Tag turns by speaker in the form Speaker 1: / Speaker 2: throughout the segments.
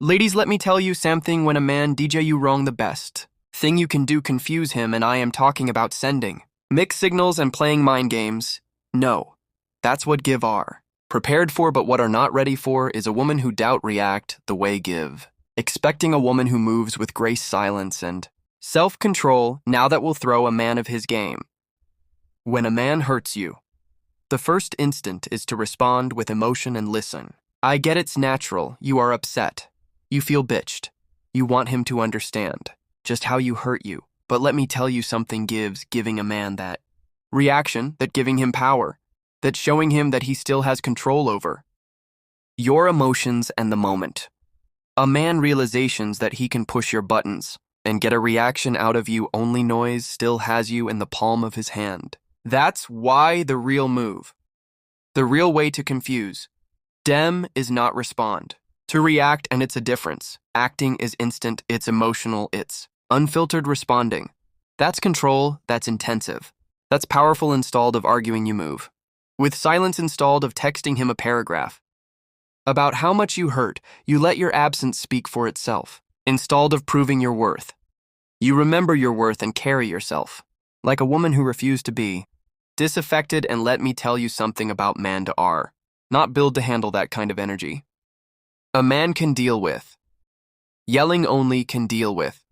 Speaker 1: Ladies, let me tell you something when a man DJ you wrong the best. Thing you can do confuse him, and I am talking about sending mixed signals and playing mind games. No, that's what give are. Prepared for but what are not ready for is a woman who doubt react the way give. Expecting a woman who moves with grace silence and self-control now that will throw a man of his game. When a man hurts you, the first instant is to respond with emotion and listen. I get it's natural, you are upset. You feel bitched. You want him to understand just how you hurt you. But let me tell you something giving a man that reaction, that giving him power, that showing him that he still has control over your emotions and the moment. A man realizations that he can push your buttons and get a reaction out of you only noise still has you in the palm of his hand. That's why the real move. The real way to confuse. Dem is not respond. To react, and it's a difference. Acting is instant, it's emotional, it's unfiltered responding. That's control, that's intensive. That's powerful installed of arguing you move. With silence installed of texting him a paragraph. About how much you hurt, you let your absence speak for itself. Installed of proving your worth. You remember your worth and carry yourself. Like a woman who refused to be disaffected, and let me tell you something about man to are. Not build to handle that kind of energy. A man can deal with. Yelling only can deal with.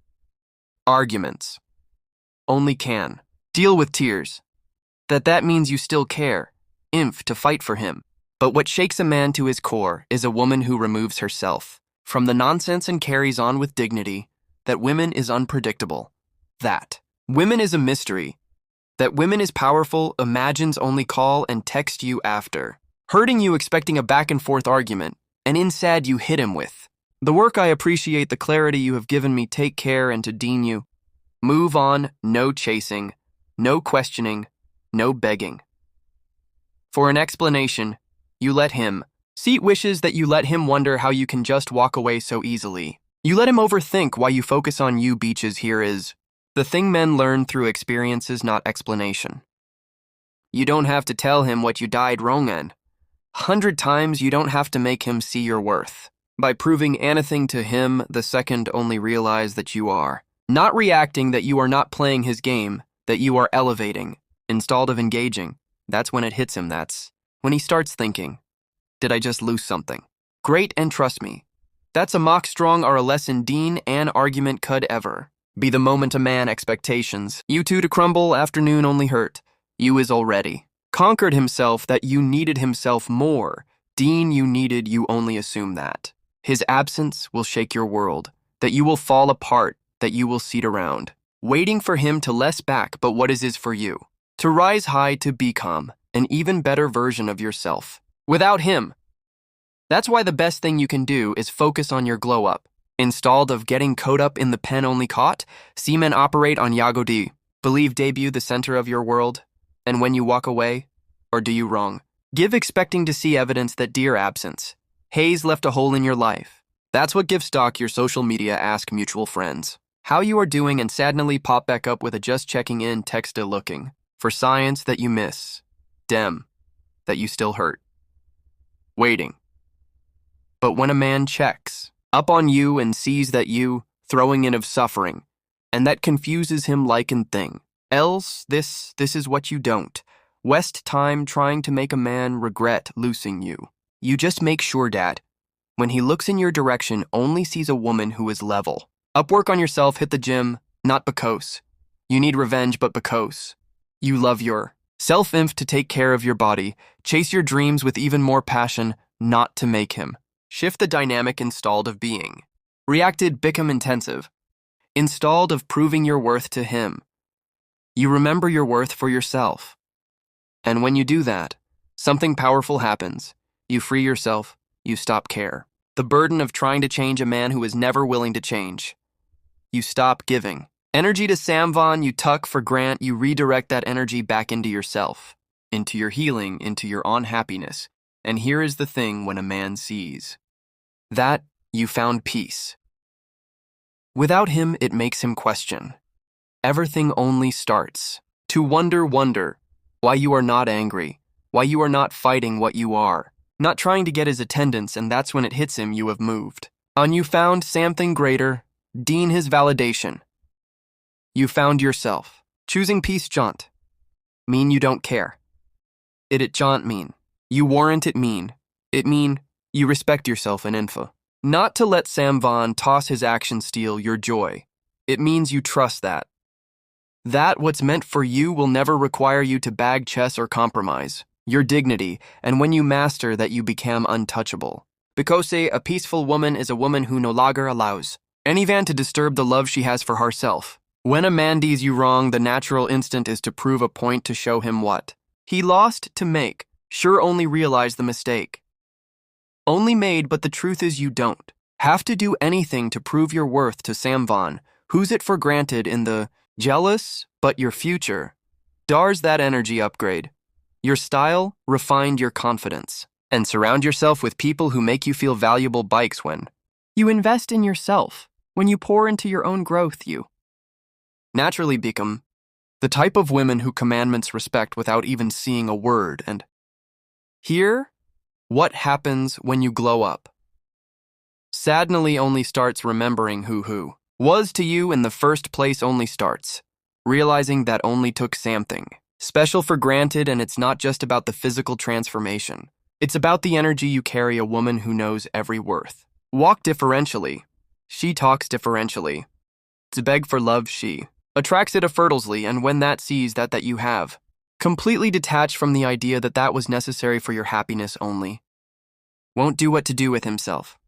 Speaker 1: Arguments. Only can. Deal with tears. That means you still care. To fight for him. But what shakes a man to his core is a woman who removes herself from the nonsense and carries on with dignity. That women is unpredictable. That women is a mystery. That women is powerful, imagines only call and text you after. Hurting you expecting a back and forth argument, and inside you hit him with. The work I appreciate the clarity you have given me, take care and to dean you. Move on, no chasing, no questioning, no begging. For an explanation, you let him. Seat wishes that you let him wonder how you can just walk away so easily. You let him overthink why you focus on you beaches here is. The thing men learn through experiences, not explanation. You don't have to tell him what you died wrong in. 100 times you don't have to make him see your worth. By proving anything to him, the second only realize that you are. Not reacting, that you are not playing his game, that you are elevating, instead of engaging. That's when it hits him, that's when he starts thinking, did I just lose something? Great, and trust me, that's a mock strong or a lesson dean an argument could ever. Be the moment a man expectations. You two to crumble, afternoon only hurt. You is already. Conquered himself that you needed himself more. Dean you needed, you only assume that. His absence will shake your world. That you will fall apart, that you will seat around. Waiting for him to less back, but what is for you? To rise high, to become an even better version of yourself. Without him. That's why the best thing you can do is focus on your glow up. Installed of getting caught up in the pen only caught, see men operate on Yagodi. Believe debut the center of your world, and when you walk away, or do you wrong? Give expecting to see evidence that dear absence. Haze left a hole in your life. That's what gives stock your social media ask mutual friends. How you are doing and sadly pop back up with a just checking in text looking. For science that you miss. Dem. That you still hurt. Waiting. But when a man checks up on you and sees that you throwing in of suffering, and that confuses him like an thing. Else, this is what you don't. West time trying to make a man regret losing you. You just make sure that, when he looks in your direction, only sees a woman who is level. Upwork on yourself, hit the gym, not because. You need revenge, but because. You love your self-inf to take care of your body. Chase your dreams with even more passion, not to make him. Shift the dynamic installed of being. Reacted become intensive. Installed of proving your worth to him. You remember your worth for yourself. And when you do that, something powerful happens. You free yourself, you stop care. The burden of trying to change a man who is never willing to change. You stop giving. Energy to Samvan, you tuck for grant, you redirect that energy back into yourself. Into your healing, into your unhappiness. And here is the thing when a man sees that you found peace. Without him, it makes him question. Everything only starts to wonder why you are not angry, why you are not fighting what you are, not trying to get his attendance, and that's when it hits him you have moved. On you found something greater, Dean his validation. You found yourself. Choosing peace jaunt. Mean you don't care. It jaunt mean. You warrant it mean. It mean you respect yourself in info. Not to let Sam Vaughn toss his action steal your joy. It means you trust that. That what's meant for you will never require you to bag chess or compromise. Your dignity, and when you master that you become untouchable. Because a peaceful woman is a woman who no longer allows anyone to disturb the love she has for herself. When a man does you wrong, the natural instinct is to prove a point to show him what he lost to make sure only realize the mistake. Only made, but the truth is you don't have to do anything to prove your worth to Sam Vaughn, who's it for granted in the jealous, but your future. Dars that energy upgrade. Your style, refined your confidence, and surround yourself with people who make you feel valuable bikes when you invest in yourself, when you pour into your own growth, you naturally become the type of women who commandments respect without even seeing a word. And here, what happens when you glow up? Sadly only starts remembering who was to you in the first place only starts, realizing that only took something special for granted, and it's not just about the physical transformation. It's about the energy you carry, a woman who knows every worth. Walk differentially. She talks differentially. To beg for love, she attracts it effortlessly, and when that sees that you have completely detached from the idea that was necessary for your happiness only, won't do what to do with himself.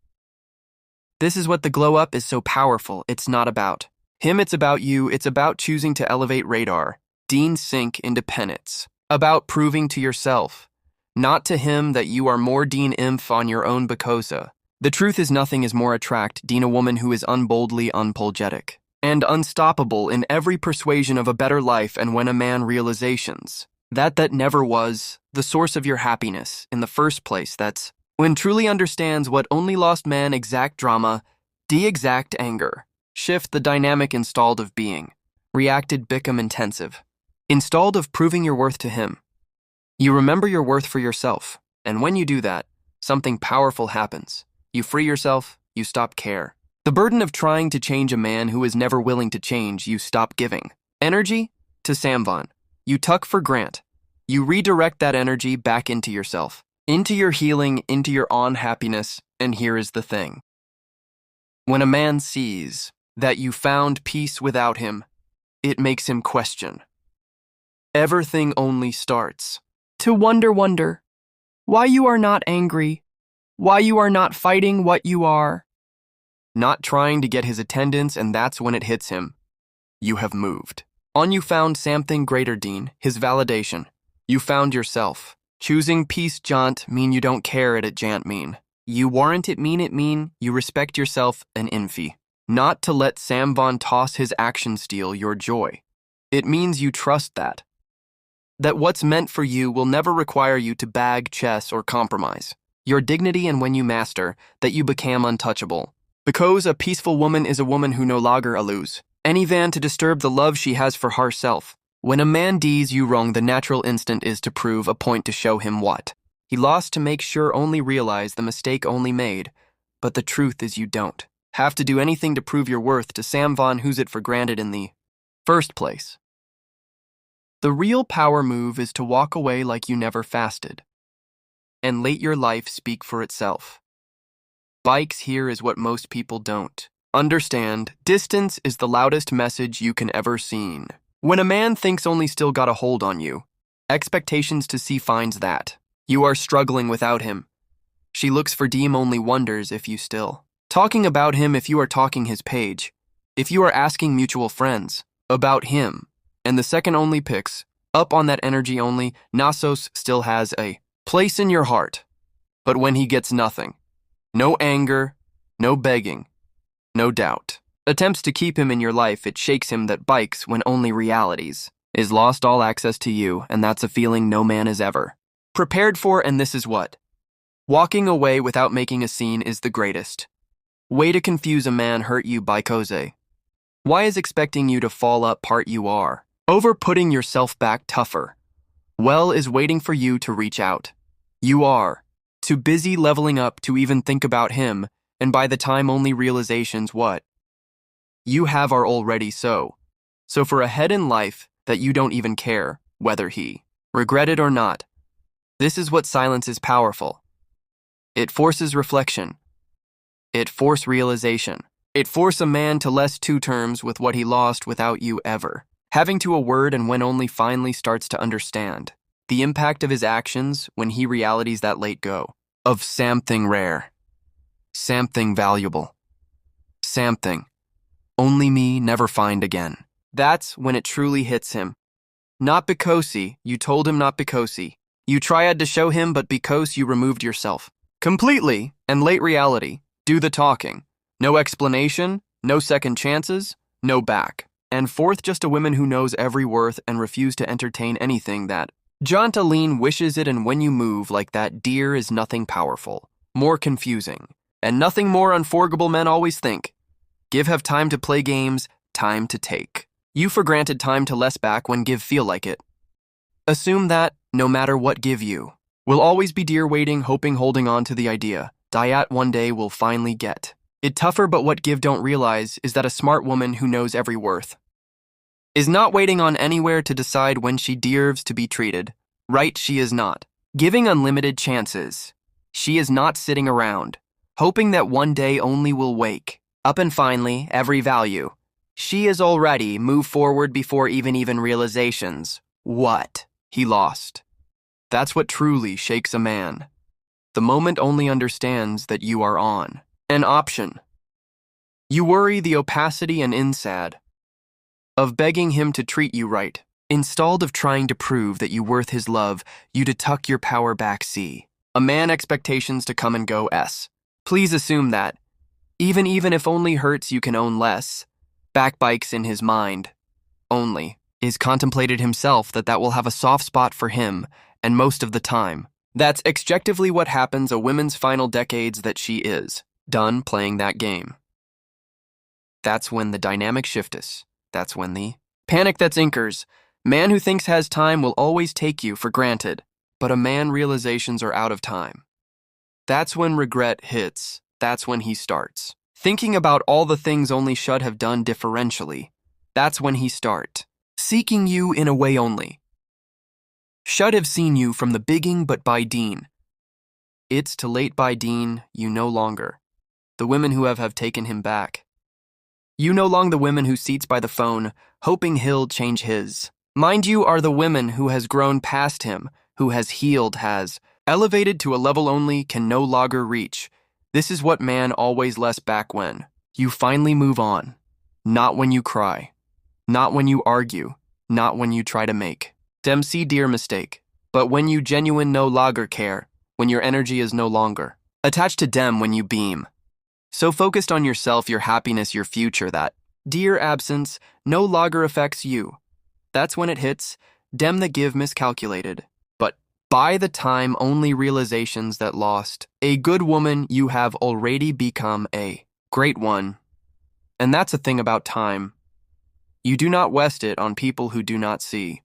Speaker 1: This is what the glow up is so powerful. It's not about him, it's about you. It's about choosing to elevate radar, Dean Sync independence, about proving to yourself, not to him, that you are more Dean Imph on your own because the truth is nothing is more attract Dean, a woman who is unboldly unapologetic and unstoppable in every persuasion of a better life. And when a man realizations that never was the source of your happiness in the first place, that's when truly understands what only lost man exact drama, de-exact anger, shift the dynamic installed of being, reacted become intensive, installed of proving your worth to him. You remember your worth for yourself, and when you do that, something powerful happens. You free yourself, you stop care. The burden of trying to change a man who is never willing to change, you stop giving. Energy to Sam Vaughn. You tuck for grant. You redirect that energy back into yourself, into your healing, into your own happiness, and here is the thing. When a man sees that you found peace without him, it makes him question. Everything only starts to wonder why you are not angry, why you are not fighting what you are, not trying to get his attendance, and that's when it hits him. You have moved. On you found something greater, Dean, his validation. You found yourself. Choosing peace jaunt mean you don't care it jaunt mean. You warrant it mean you respect yourself an infy. Not to let Sam Vaughn toss his action steal your joy. It means you trust that what's meant for you will never require you to bag chess or compromise. Your dignity, and when you master that you become untouchable. Because a peaceful woman is a woman who no longer allows anyone to disturb the love she has for herself. When a man does you wrong, the natural instinct is to prove a point to show him what he lost to make sure only realize the mistake only made, but the truth is you don't have to do anything to prove your worth to Sam Vaughn, who's it for granted in the first place. The real power move is to walk away like you never fasted and let your life speak for itself. Bikes here is what most people don't understand. Distance is the loudest message you can ever seen. When a man thinks only still got a hold on you, expectations to see finds that you are struggling without him. She looks for Deem, only wonders if you still talking about him, if you are talking his page, if you are asking mutual friends about him, and the second only picks up on that energy only. Nasos still has a place in your heart, but when he gets nothing, no anger, no begging, no doubt, attempts to keep him in your life, it shakes him that bikes when only realities is lost all access to you, and that's a feeling no man is ever prepared for. And this is what walking away without making a scene is the greatest way to confuse a man. Hurt you by Koze. Why is expecting you to fall up part you are over putting yourself back tougher? Well is waiting for you to reach out. You are too busy leveling up to even think about him, And by the time only realizations what you have are already so. So for a head in life that you don't even care whether he regret it or not, this is what silence is powerful. It forces reflection. It force realization. It force a man to less two terms with what he lost without you ever having to a word, and when only finally starts to understand the impact of his actions when he realities that let go of something rare, something valuable, something only me never find again. That's when it truly hits him. Not because you told him, not because you tried to show him, but because you removed yourself completely and late reality do the talking. No explanation, no second chances, no back. And fourth, just a woman who knows every worth and refuse to entertain anything that Jantaline wishes it. And when you move like that, dear, is nothing powerful, more confusing, and nothing more unforgettable. Men always think, have time to play games, time to take you for granted, time to less back when give feel like it. Assume that, no matter what give you, will always be dear, waiting, hoping, holding on to the idea, Diat one day will finally get it tougher. But what give don't realize is that a smart woman who knows every worth is not waiting on anywhere to decide when she deserves to be treated right. She is not giving unlimited chances. She is not sitting around hoping that one day only will wake up and finally every value. She is already moved forward before even realizations what he lost. That's what truly shakes a man. The moment only understands that you are on an option. You worry the opacity and insad of begging him to treat you right. Instead of trying to prove that you worth his love, you to tuck your power back. See a man expectations to come and go. Please assume that even if only hurts you can own less. Backbikes in his mind only is contemplated himself that will have a soft spot for him, and most of the time that's objectively what happens a woman's final decades, that she is done playing that game. That's when the dynamic shifts. That's when the panic that's inkers. Man who thinks has time will always take you for granted, but a man realizations are out of time. That's when regret hits. That's when he starts thinking about all the things only should have done differentially. That's when he start seeking you in a way only should have seen you from the beginning, but by Dean, it's too late. By Dean, you no longer the women who have taken him back. You no longer the women who seats by the phone, hoping he'll change his mind. You are the women who has grown past him, who has healed, has elevated to a level only can no longer reach. This is what man always less back when you finally move on. Not when you cry, not when you argue, not when you try to make them see dear mistake, but when you genuine no longer care, when your energy is no longer attached to them, when you beam so focused on yourself, your happiness, your future, that dear absence no longer affects you. That's when it hits dem that give miscalculated. But by the time only realizations that lost a good woman, you have already become a great one. And that's a thing about time. You do not waste it on people who do not see.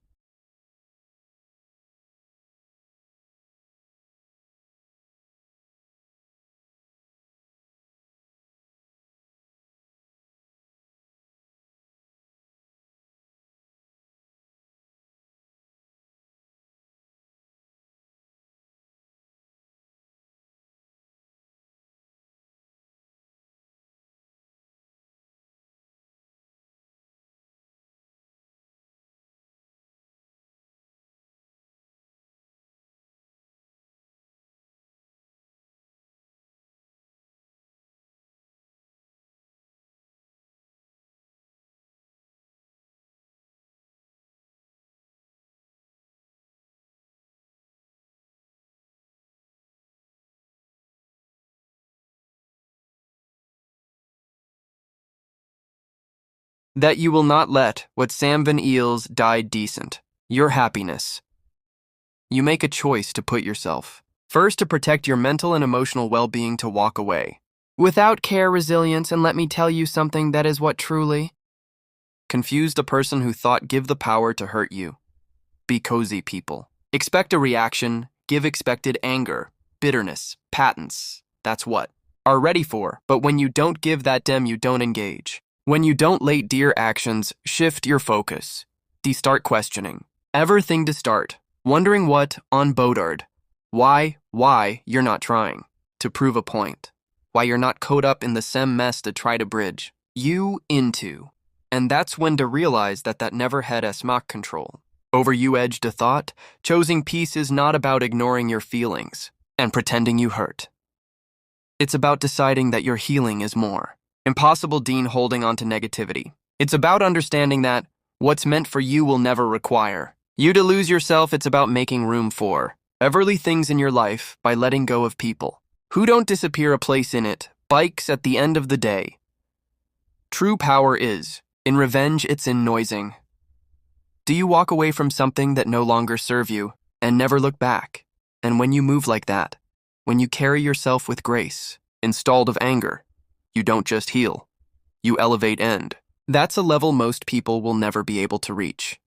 Speaker 1: That you will not let what Sam Van Eels died decent. Your happiness. You make a choice to put yourself first, to protect your mental and emotional well-being, to walk away without care, resilience, and let me tell you something, that is what truly confused a person who thought give the power to hurt you. Be cozy, people. Expect a reaction, give expected anger, bitterness, patents. That's what are ready for, but when you don't give that dim, you don't engage. When you don't late dear actions, shift your focus. Start questioning. Everything to start. Wondering what, on Bodard. Why you're not trying. To prove a point. Why you're not caught up in the same mess to try to bridge. You into. And that's when to realize that never had smock control. Over you edged a thought, choosing peace is not about ignoring your feelings and pretending you hurt. It's about deciding that your healing is more. Impossible Dean holding on to negativity. It's about understanding that what's meant for you will never require you to lose yourself. It's about making room for everly things in your life by letting go of people who don't disappear a place in it, bikes at the end of the day. True power is, in revenge it's in noising. Do you walk away from something that no longer serve you and never look back? And when you move like that, when you carry yourself with grace, installed of anger, you don't just heal, you elevate end. That's a level most people will never be able to reach.